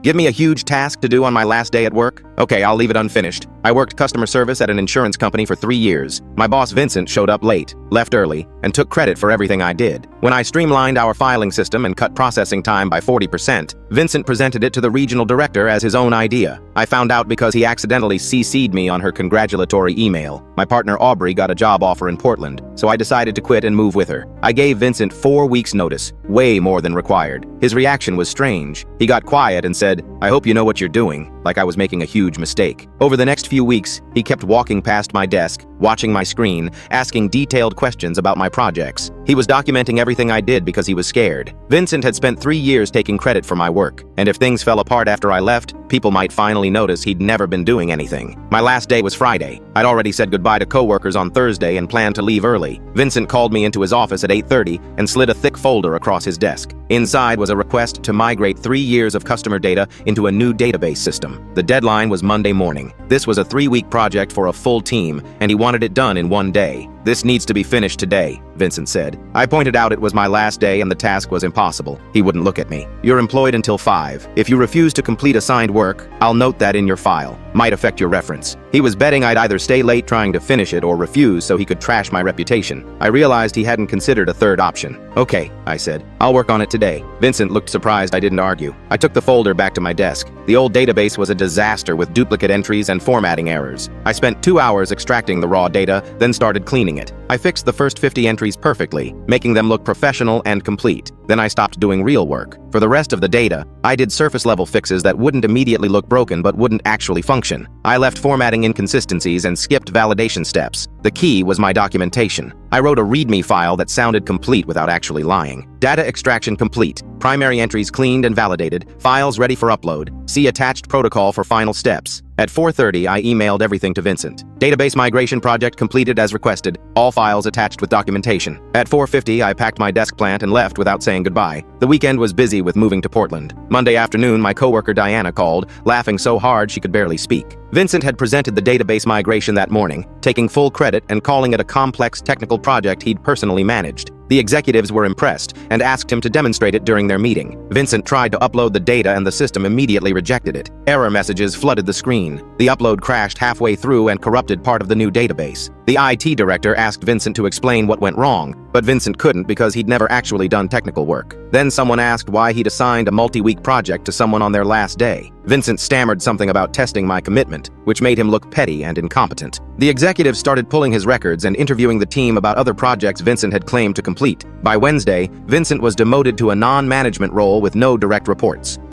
Give me a huge task to do on my last day at work? Okay, I'll leave it unfinished. I worked customer service at an insurance company for 3 years. My boss Vincent showed up late, left early, and took credit for everything I did. When I streamlined our filing system and cut processing time by 40%, Vincent presented it to the regional director as his own idea. I found out because he accidentally CC'd me on her congratulatory email. My partner Aubrey got a job offer in Portland, so I decided to quit and move with her. I gave Vincent 4 weeks' notice, way more than required. His reaction was strange. He got quiet and said, "I hope you know what you're doing," like I was making a huge mistake. Over the next few weeks, he kept walking past my desk, watching my screen, asking detailed questions about my projects. He was documenting everything I did because he was scared. Vincent had spent 3 years taking credit for my work, and if things fell apart after I left, people might finally notice he'd never been doing anything. My last day was Friday. I'd already said goodbye to coworkers on Thursday and planned to leave early. Vincent called me into his office at 8:30 and slid a thick folder across his desk. Inside was a request to migrate 3 years of customer data into a new database system. The deadline was Monday morning. This was a 3-week project for a full team, and he wanted it done in 1 day. "This needs to be finished today," Vincent said. I pointed out it was my last day and the task was impossible. He wouldn't look at me. "You're employed until 5. If you refuse to complete assigned work, I'll note that in your file. Might affect your reference." He was betting I'd either stay late trying to finish it or refuse so he could trash my reputation. I realized he hadn't considered a third option. "Okay," I said. "I'll work on it today." Vincent looked surprised I didn't argue. I took the folder back to my desk. The old database was a disaster with duplicate entries and formatting errors. I spent 2 hours extracting the raw data, then started cleaning it. I fixed the first 50 entries perfectly, making them look professional and complete. Then I stopped doing real work. For the rest of the data, I did surface-level fixes that wouldn't immediately look broken but wouldn't actually function. I left formatting inconsistencies and skipped validation steps. The key was my documentation. I wrote a README file that sounded complete without actually lying. Data extraction complete. Primary entries cleaned and validated. Files ready for upload. See attached protocol for final steps. At 4:30, I emailed everything to Vincent. Database migration project completed as requested. All files attached with documentation. At 4:50, I packed my desk plant and left without saying goodbye. The weekend was busy with moving to Portland. Monday afternoon, my coworker Diana called, laughing so hard she could barely speak. Vincent had presented the database migration that morning, taking full credit and calling it a complex technical project he'd personally managed. The executives were impressed and asked him to demonstrate it during their meeting. Vincent tried to upload the data and the system immediately rejected it. Error messages flooded the screen. The upload crashed halfway through and corrupted part of the new database. The IT director asked Vincent to explain what went wrong, but Vincent couldn't because he'd never actually done technical work. Then someone asked why he'd assigned a multi-week project to someone on their last day. Vincent stammered something about testing my commitment, which made him look petty and incompetent. The executives started pulling his records and interviewing the team about other projects Vincent had claimed to complete. By Wednesday, Vincent was demoted to a non-management role with no direct reports.